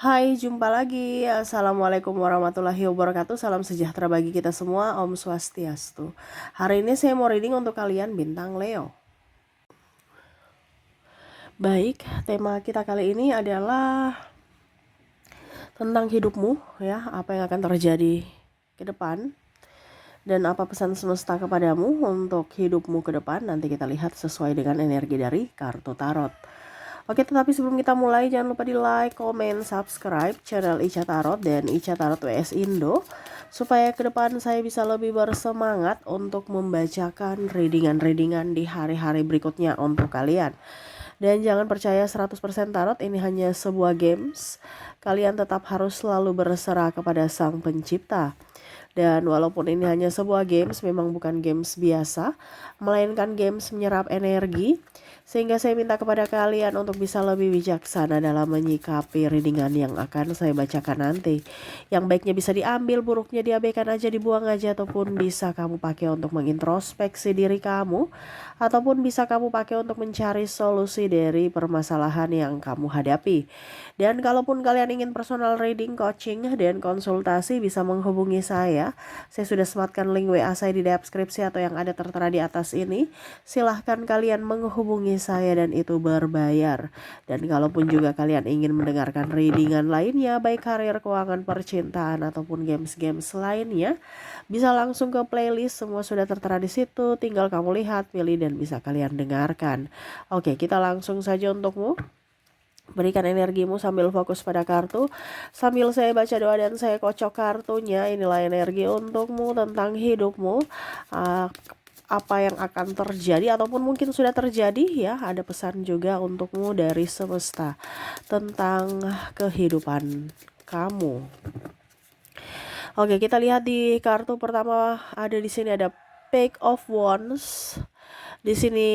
Hai, jumpa lagi. Assalamualaikum warahmatullahi wabarakatuh. Salam sejahtera bagi kita semua. Om Swastiastu. Hari ini saya mau reading untuk kalian bintang Leo. Baik, tema kita kali ini adalah tentang hidupmu, ya, apa yang akan terjadi ke depan dan apa pesan semesta kepadamu untuk hidupmu ke depan. Nanti kita lihat sesuai dengan energi dari kartu tarot. Oke, tetapi sebelum kita mulai jangan lupa di like, komen, subscribe channel Ica Tarot dan Ica Tarot WS Indo supaya ke depan saya bisa lebih bersemangat untuk membacakan readingan-readingan di hari-hari berikutnya untuk kalian. Dan jangan percaya 100% tarot ini hanya sebuah games. Kalian tetap harus selalu berserah kepada Sang Pencipta. Dan walaupun ini hanya sebuah games, memang bukan games biasa, melainkan games menyerap energi. Sehingga saya minta kepada kalian untuk bisa lebih bijaksana dalam menyikapi readingan yang akan saya bacakan nanti. Yang baiknya bisa diambil, buruknya diabaikan aja, dibuang aja, ataupun bisa kamu pakai untuk mengintrospeksi diri kamu, ataupun bisa kamu pakai untuk mencari solusi dari permasalahan yang kamu hadapi. Dan kalaupun kalian ingin personal reading, coaching, dan konsultasi, bisa menghubungi saya. Saya sudah sematkan link WA saya di deskripsi atau yang ada tertera di atas ini. Silahkan kalian menghubungi saya dan itu berbayar. Dan kalaupun juga kalian ingin mendengarkan readingan lainnya, baik karir, keuangan, percintaan, ataupun games-games lainnya, bisa langsung ke playlist, semua sudah tertera di situ. Tinggal kamu lihat, pilih, dan bisa kalian dengarkan. Oke, kita langsung saja untukmu. Berikan energimu sambil fokus pada kartu. Sambil saya baca doa dan saya kocok kartunya. Inilah energi untukmu tentang hidupmu. Apa yang akan terjadi ataupun mungkin sudah terjadi, ya. Ada pesan juga untukmu dari semesta tentang kehidupan kamu. Oke, kita lihat di kartu pertama, ada di sini ada Page of Wands. Di sini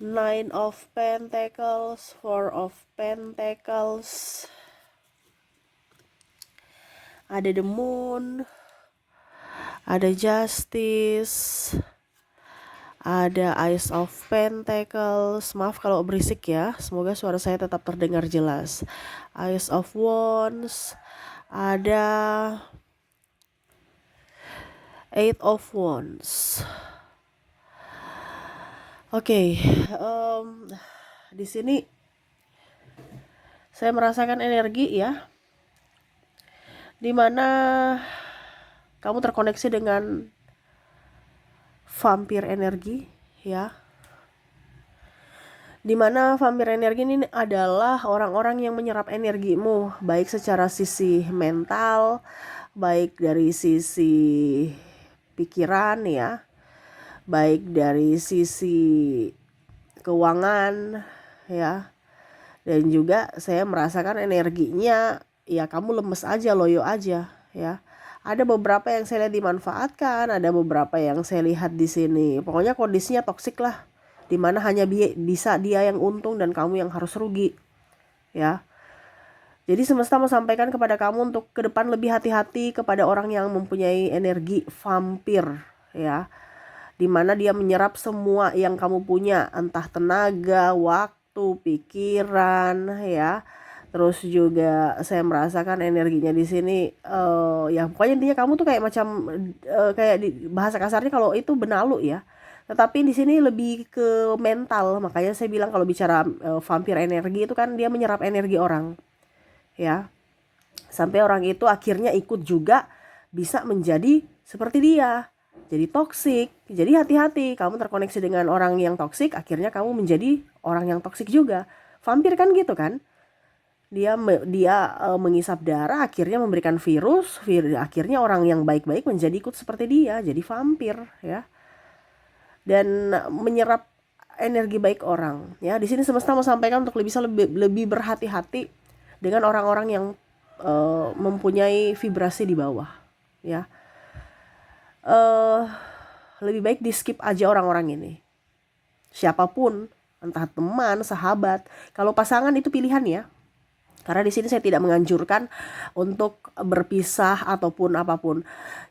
Nine of Pentacles, Four of Pentacles, ada the Moon, ada Justice, ada Ace of Pentacles. Maaf kalau berisik ya, semoga suara saya tetap terdengar jelas. Ace of Wands, ada Eight of Wands. Oke, di sini saya merasakan energi, ya, dimana kamu terkoneksi dengan vampir energi, ya. Dimana vampir energi ini adalah orang-orang yang menyerap energimu, baik secara sisi mental, baik dari sisi pikiran, ya, baik dari sisi keuangan, ya. Dan juga saya merasakan energinya, ya, kamu lemes aja, loyo aja, ya. Ada beberapa yang saya lihat dimanfaatkan, ada beberapa yang saya lihat di sini. Pokoknya kondisinya toksik lah, dimana hanya bisa dia yang untung dan kamu yang harus rugi, ya. Jadi semesta mau sampaikan kepada kamu untuk ke depan lebih hati-hati kepada orang yang mempunyai energi vampir, ya. Dimana dia menyerap semua yang kamu punya, entah tenaga, waktu, pikiran, ya. Terus juga saya merasakan energinya di sini, ya pokoknya intinya kamu tuh kayak macam, kayak di bahasa kasarnya kalau itu benalu, ya. Tetapi di sini lebih ke mental, makanya saya bilang kalau bicara vampir energi itu kan dia menyerap energi orang, ya. Sampai orang itu akhirnya ikut juga bisa menjadi seperti dia, jadi toksik. Jadi hati-hati, kamu terkoneksi dengan orang yang toksik, akhirnya kamu menjadi orang yang toksik juga. Vampir kan gitu kan, dia mengisap darah, akhirnya memberikan virus, akhirnya orang yang baik-baik menjadi ikut seperti dia, jadi vampir, ya. Dan menyerap energi baik orang, ya. Di sini semesta mau sampaikan untuk bisa lebih berhati-hati dengan orang-orang yang mempunyai vibrasi di bawah, ya. Lebih baik di skip aja orang-orang ini, siapapun, entah teman, sahabat. Kalau pasangan itu pilihan, ya, karena di sini saya tidak menganjurkan untuk berpisah ataupun apapun.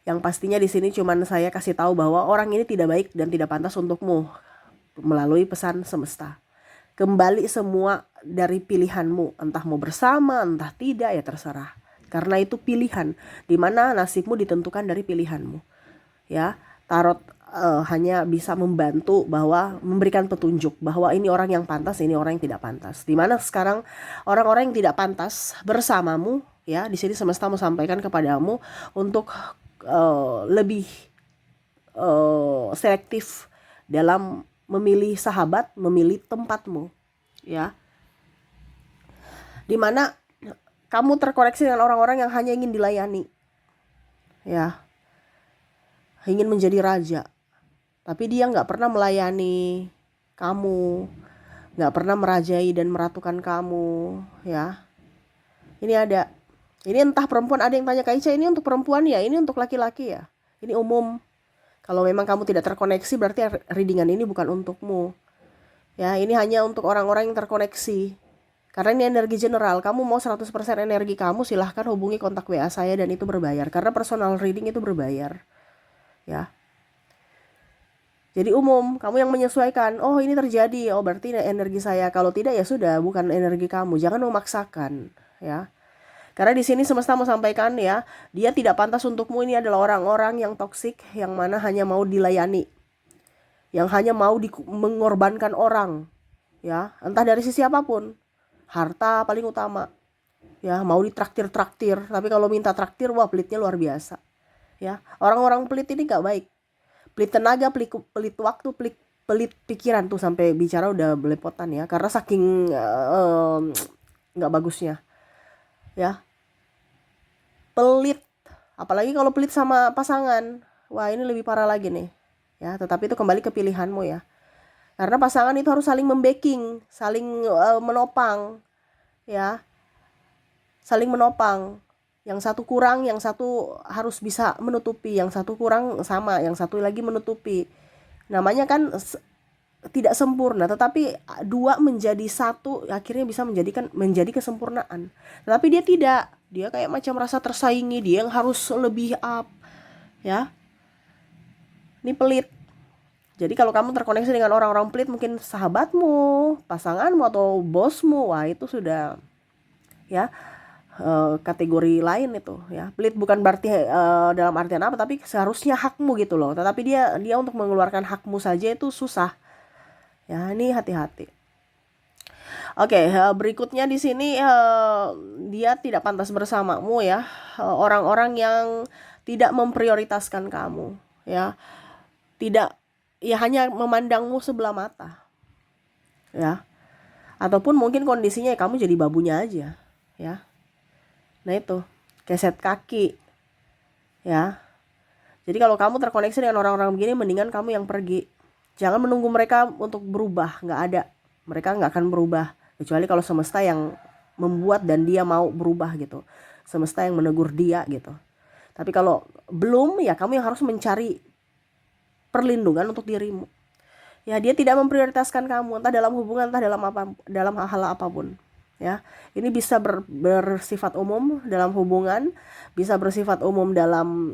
Yang pastinya di sini cuman saya kasih tahu bahwa orang ini tidak baik dan tidak pantas untukmu melalui pesan semesta. Kembali semua dari pilihanmu, entah mau bersama, entah tidak, ya terserah. Karena itu pilihan, dimana nasibmu ditentukan dari pilihanmu. Ya, tarot hanya bisa membantu, bahwa memberikan petunjuk bahwa ini orang yang pantas, ini orang yang tidak pantas. Dimana sekarang orang-orang yang tidak pantas bersamamu, ya, di sini semesta mau sampaikan kepadamu untuk lebih selektif dalam memilih sahabat, memilih tempatmu, ya. Dimana kamu terkoneksi dengan orang-orang yang hanya ingin dilayani, ya, ingin menjadi raja, tapi dia nggak pernah melayani kamu, nggak pernah merajai dan meratukan kamu, ya. Ini entah perempuan, ada yang tanya Kak Ica, ini untuk perempuan ya, ini untuk laki-laki ya, ini umum. Kalau memang kamu tidak terkoneksi, berarti readingan ini bukan untukmu. Ya, ini hanya untuk orang-orang yang terkoneksi. Karena ini energi general. Kamu mau 100% energi kamu, silahkan hubungi kontak WA saya dan itu berbayar. Karena personal reading itu berbayar. Ya. Jadi umum, kamu yang menyesuaikan. Oh, ini terjadi. Oh, berarti energi saya. Kalau tidak ya sudah, bukan energi kamu. Jangan memaksakan, ya. Karena di sini semesta mau sampaikan, ya, dia tidak pantas untukmu. Ini adalah orang-orang yang toksik, yang mana hanya mau dilayani, yang hanya mau mengorbankan orang, ya, entah dari sisi apapun. Harta paling utama, ya, mau ditraktir-traktir. Tapi kalau minta traktir, wah, pelitnya luar biasa, ya. Orang-orang pelit ini gak baik. Pelit tenaga, pelit waktu, pelit pikiran, tuh sampai bicara udah belepotan, ya, karena saking gak bagusnya, ya. Pelit, apalagi kalau pelit sama pasangan, wah, ini lebih parah lagi nih, ya. Tetapi itu kembali ke pilihanmu, ya. Karena pasangan itu harus saling membacking, saling menopang, ya, saling menopang. Yang satu kurang, yang satu harus bisa menutupi. Yang satu kurang sama, yang satu lagi menutupi. Namanya kan tidak sempurna, tetapi dua menjadi satu akhirnya bisa menjadi kesempurnaan. Tetapi dia tidak, dia kayak macam merasa tersaingi, dia yang harus lebih up, ya. Ini pelit. Jadi kalau kamu terkoneksi dengan orang-orang pelit, mungkin sahabatmu, pasanganmu, atau bosmu, wah, itu sudah, ya, kategori lain itu, ya. Pelit bukan berarti dalam artian apa, tapi seharusnya hakmu gitu loh. Tetapi dia untuk mengeluarkan hakmu saja itu susah. Ya, ini hati-hati. Oke, berikutnya di sini dia tidak pantas bersamamu, ya. Orang-orang yang tidak memprioritaskan kamu, ya. Tidak, ya, hanya memandangmu sebelah mata, ya. Ataupun mungkin kondisinya kamu jadi babunya aja, ya. Nah, itu keset kaki, ya. Jadi kalau kamu terkoneksi dengan orang-orang begini, mendingan kamu yang pergi. Jangan menunggu mereka untuk berubah, nggak ada. Mereka nggak akan berubah, kecuali kalau semesta yang membuat dan dia mau berubah gitu. Semesta yang menegur dia gitu. Tapi kalau belum, ya kamu yang harus mencari perlindungan untuk dirimu. Ya, dia tidak memprioritaskan kamu, entah dalam hubungan, entah dalam hal apapun. Ya, ini bisa bersifat umum dalam hubungan, bisa bersifat umum dalam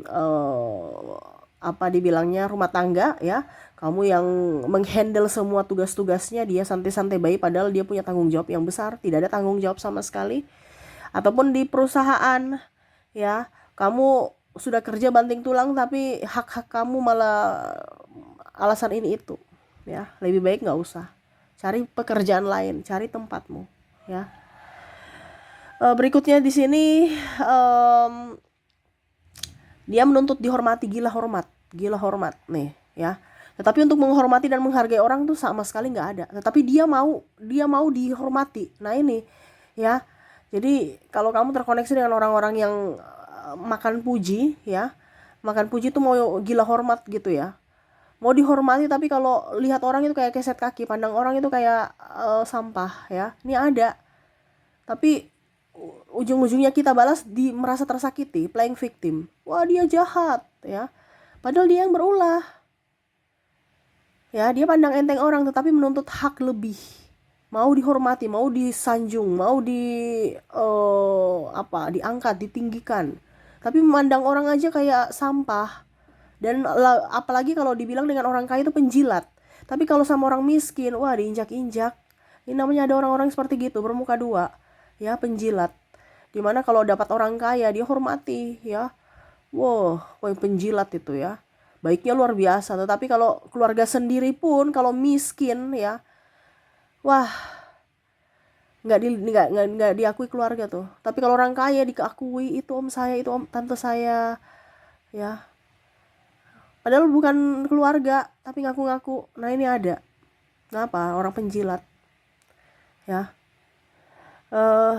apa dibilangnya rumah tangga, ya. Kamu yang menghandle semua tugas-tugasnya, dia santai-santai baik, padahal dia punya tanggung jawab yang besar, tidak ada tanggung jawab sama sekali. Ataupun di perusahaan, ya, kamu sudah kerja banting tulang, tapi hak-hak kamu malah alasan ini itu, ya. Lebih baik nggak usah, cari pekerjaan lain, cari tempatmu, ya. Berikutnya di sini dia menuntut dihormati, gila hormat nih, ya. Tetapi untuk menghormati dan menghargai orang tuh sama sekali nggak ada. Tetapi dia mau dihormati. Nah, ini, ya. Jadi kalau kamu terkoneksi dengan orang-orang yang makan puji, ya, makan puji tuh mau gila hormat gitu, ya. Mau dihormati, tapi kalau lihat orang itu kayak keset kaki, pandang orang itu kayak sampah, ya. Ini ada. Tapi ujung-ujungnya kita balas merasa tersakiti, playing victim. Wah, dia jahat, ya. Padahal dia yang berulah. Ya, dia pandang enteng orang, tetapi menuntut hak lebih. Mau dihormati, mau disanjung, mau diangkat, ditinggikan. Tapi memandang orang aja kayak sampah. Dan apalagi kalau dibilang dengan orang kaya itu penjilat. Tapi kalau sama orang miskin, wah, diinjak-injak, Ini namanya ada orang-orang seperti gitu, bermuka dua, ya, penjilat. Dimana kalau dapat orang kaya dia hormati, ya. Wow, penjilat itu ya. Baiknya luar biasa, tetapi kalau keluarga sendiri pun kalau miskin ya, wah, nggak diakui keluarga tuh. Tapi kalau orang kaya diakui, itu om saya, itu om tante saya, ya. Padahal bukan keluarga, tapi ngaku-ngaku. Nah ini ada. Kenapa? Orang penjilat, ya. eh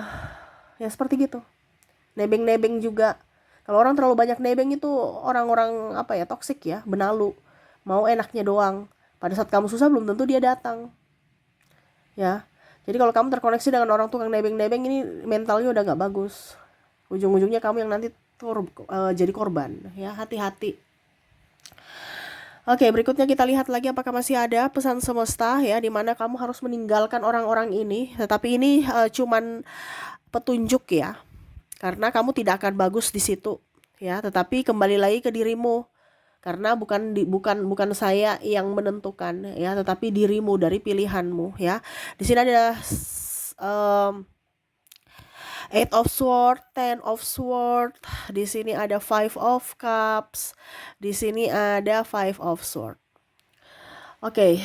Ya seperti gitu. Nebeng-nebeng juga. Kalau orang terlalu banyak nebeng itu orang-orang apa ya, toksik ya, benalu. Mau enaknya doang. Pada saat kamu susah belum tentu dia datang. Ya. Jadi kalau kamu terkoneksi dengan orang tukang nebeng-nebeng, ini mentalnya udah nggak bagus. Ujung-ujungnya kamu yang nanti jadi korban. Ya, hati-hati. Oke, berikutnya kita lihat lagi apakah masih ada pesan semesta ya, dimana kamu harus meninggalkan orang-orang ini. Tetapi ini cuman petunjuk ya, karena kamu tidak akan bagus di situ ya. Tetapi kembali lagi ke dirimu, karena bukan saya yang menentukan ya, tetapi dirimu dari pilihanmu ya. Di sini ada Eight of Sword, Ten of Sword. Di sini ada Five of Cups. Di sini ada Five of Sword. Oke,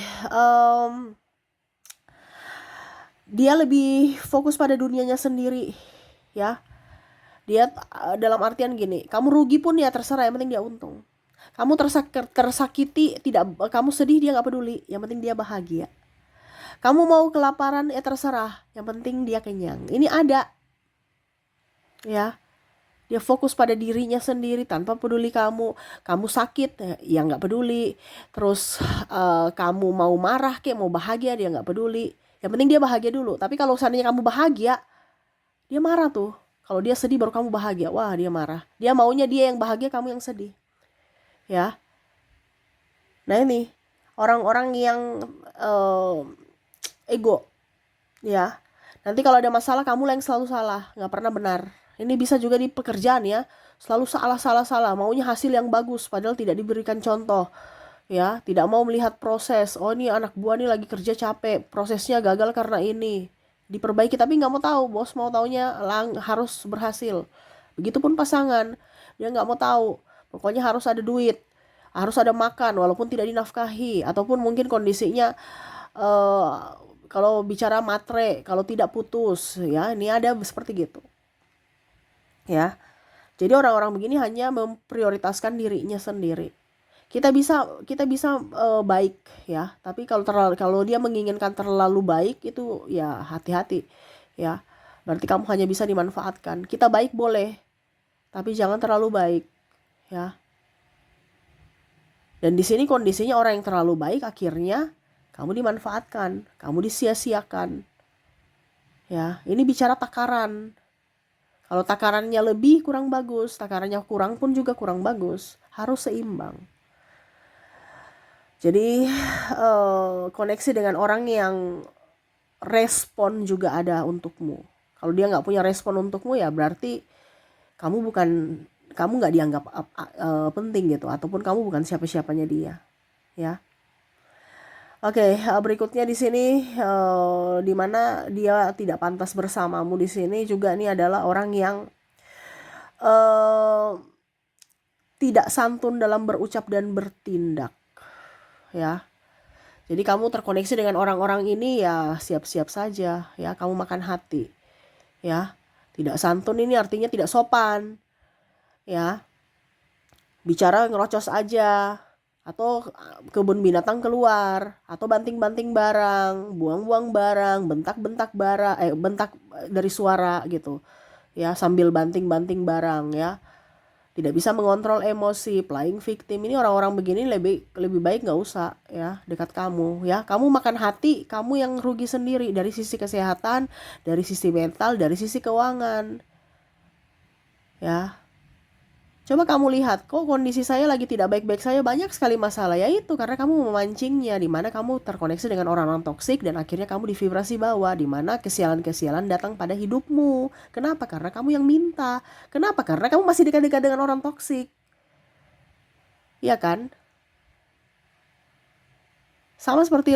dia lebih fokus pada dunianya sendiri, ya. Dia dalam artian gini, kamu rugi pun ya terserah, yang penting dia untung. Kamu tersakiti, tidak, kamu sedih, dia nggak peduli, yang penting dia bahagia. Kamu mau kelaparan ya terserah, yang penting dia kenyang. Ini ada, ya. Dia fokus pada dirinya sendiri tanpa peduli kamu sakit ya nggak peduli. Terus kamu mau marah kayak mau bahagia, dia nggak peduli. Yang penting dia bahagia dulu. Tapi kalau seandainya kamu bahagia, dia marah tuh. Kalau dia sedih baru kamu bahagia, wah dia marah. Dia maunya dia yang bahagia, kamu yang sedih, ya. Nah ini orang-orang yang ego, ya. Nanti kalau ada masalah kamu yang selalu salah, nggak pernah benar. Ini bisa juga di pekerjaan ya, selalu salah, maunya hasil yang bagus, padahal tidak diberikan contoh, ya. Tidak mau melihat proses. Oh ini anak buah nih lagi kerja capek, prosesnya gagal karena ini, diperbaiki, tapi nggak mau tahu. Bos mau taunya harus berhasil. Begitupun pasangan, dia nggak mau tahu. Pokoknya harus ada duit, harus ada makan, walaupun tidak dinafkahi, ataupun mungkin kondisinya kalau bicara matre, kalau tidak putus, ya. Ini ada seperti gitu. Ya, jadi orang-orang begini hanya memprioritaskan dirinya sendiri. Kita bisa baik ya, tapi kalau dia menginginkan terlalu baik itu ya hati-hati ya. Berarti kamu hanya bisa dimanfaatkan. Kita baik boleh, tapi jangan terlalu baik ya. Dan di sini kondisinya orang yang terlalu baik akhirnya kamu dimanfaatkan, kamu disia-siakan. Ya, ini bicara takaran. Kalau takarannya lebih kurang bagus, takarannya kurang pun juga kurang bagus. Harus seimbang. Jadi koneksi dengan orang yang respon juga ada untukmu. Kalau dia nggak punya respon untukmu ya berarti kamu nggak dianggap penting gitu, ataupun kamu bukan siapa-siapanya dia, ya. Oke, berikutnya di sini di mana dia tidak pantas bersamamu. Di sini juga ini adalah orang yang tidak santun dalam berucap dan bertindak, ya. Jadi kamu terkoneksi dengan orang-orang ini ya siap-siap saja, ya. Kamu makan hati, ya. Tidak santun ini artinya tidak sopan, ya. Bicara ngerocos aja, atau kebun binatang keluar, atau banting-banting barang, buang-buang barang, bentak-bentak barang, bentak dari suara gitu ya, sambil banting-banting barang ya. Tidak bisa mengontrol emosi, playing victim. Ini orang-orang begini lebih baik nggak usah ya dekat kamu ya. Kamu makan hati, kamu yang rugi sendiri dari sisi kesehatan, dari sisi mental, dari sisi keuangan ya. Coba kamu lihat, kok kondisi saya lagi tidak baik-baik saja, banyak sekali masalah. Ya itu karena kamu memancingnya, di mana kamu terkoneksi dengan orang-orang toksik dan akhirnya kamu di vibrasi bawah, di mana kesialan-kesialan datang pada hidupmu. Kenapa? Karena kamu yang minta. Kenapa? Karena kamu masih dekat-dekat dengan orang toksik. Iya kan? Sama seperti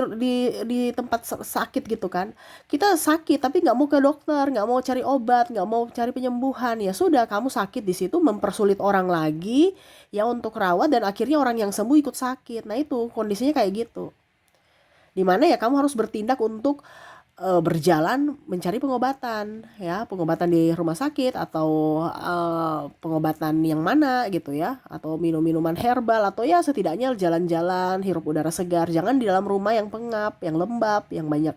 di tempat sakit gitu kan. Kita sakit tapi nggak mau ke dokter, nggak mau cari obat, nggak mau cari penyembuhan. Ya sudah, kamu sakit di situ mempersulit orang lagi ya untuk rawat, dan akhirnya orang yang sembuh ikut sakit. Nah itu kondisinya kayak gitu. Dimana ya kamu harus bertindak untuk berjalan mencari pengobatan, ya pengobatan di rumah sakit atau pengobatan yang mana gitu ya, atau minum-minuman herbal, atau ya setidaknya jalan-jalan hirup udara segar. Jangan di dalam rumah yang pengap, yang lembab, yang banyak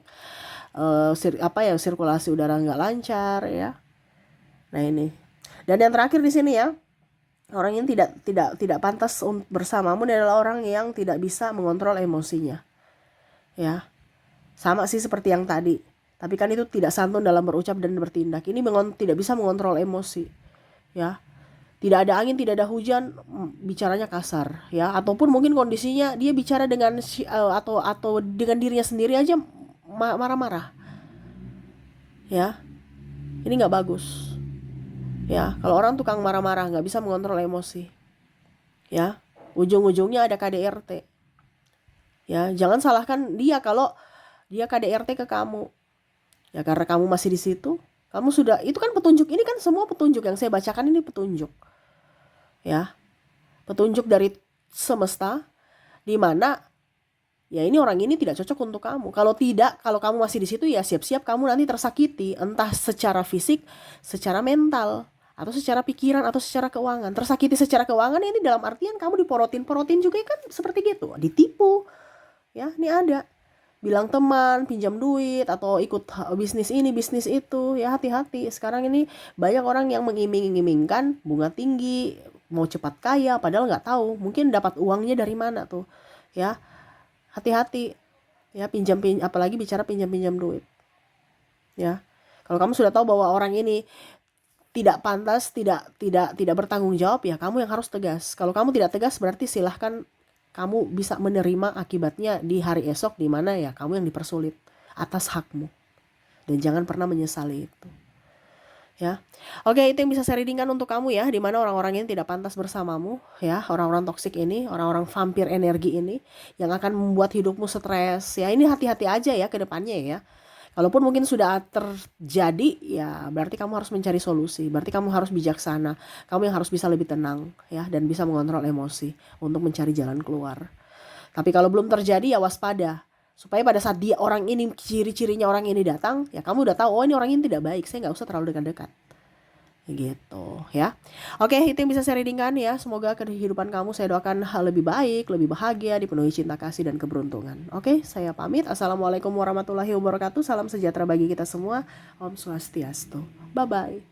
sirkulasi udara nggak lancar ya. Nah ini, dan yang terakhir di sini ya, orang yang tidak pantas bersamamu adalah orang yang tidak bisa mengontrol emosinya ya. Sama sih seperti yang tadi. Tapi kan itu tidak santun dalam berucap dan bertindak. Ini tidak bisa mengontrol emosi. Ya. Tidak ada angin, tidak ada hujan, bicaranya kasar, ya. Ataupun mungkin kondisinya dia bicara dengan atau dengan dirinya sendiri aja marah-marah. Ya. Ini nggak bagus. Ya, kalau orang tukang marah-marah nggak bisa mengontrol emosi. Ya. Ujung-ujungnya ada KDRT. Ya, jangan salahkan dia kalau dia KDRT ke kamu. Ya karena kamu masih di situ, kamu sudah, itu kan petunjuk, ini kan semua petunjuk yang saya bacakan ini petunjuk. Ya. Petunjuk dari semesta di mana ya ini orang ini tidak cocok untuk kamu. Kalau tidak, kalau kamu masih di situ ya siap-siap kamu nanti tersakiti, entah secara fisik, secara mental, atau secara pikiran, atau secara keuangan. Tersakiti secara keuangan ini dalam artian kamu diporotin juga kan, seperti gitu, ditipu. Ya, ini ada bilang teman pinjam duit atau ikut bisnis ini bisnis itu, ya hati-hati. Sekarang ini banyak orang yang mengiming-imingkan bunga tinggi, mau cepat kaya, padahal nggak tahu mungkin dapat uangnya dari mana tuh. Ya hati-hati ya, apalagi bicara pinjam duit ya. Kalau kamu sudah tahu bahwa orang ini tidak pantas, tidak bertanggung jawab, ya kamu yang harus tegas. Kalau kamu tidak tegas berarti silahkan kamu bisa menerima akibatnya di hari esok, di mana ya kamu yang dipersulit atas hakmu. Dan jangan pernah menyesali itu. Ya. Oke, itu yang bisa saya readingkan untuk kamu ya, di mana orang-orang ini tidak pantas bersamamu ya, orang-orang toksik ini, orang-orang vampir energi ini yang akan membuat hidupmu stres. Ya, ini hati-hati aja ya ke depannya ya. Kalaupun mungkin sudah terjadi, ya berarti kamu harus mencari solusi. Berarti kamu harus bijaksana. Kamu yang harus bisa lebih tenang ya, dan bisa mengontrol emosi untuk mencari jalan keluar. Tapi kalau belum terjadi ya waspada. Supaya pada saat dia orang ini, ciri-cirinya orang ini datang, ya kamu udah tahu, oh ini orang ini tidak baik, saya nggak usah terlalu dekat-dekat. Gitu ya. Oke, itu yang bisa saya readingkan ya. Semoga kehidupan kamu saya doakan hal lebih baik, lebih bahagia, dipenuhi cinta kasih dan keberuntungan. Oke, saya pamit. Assalamualaikum warahmatullahi wabarakatuh. Salam sejahtera bagi kita semua. Om Swastiastu. Bye bye.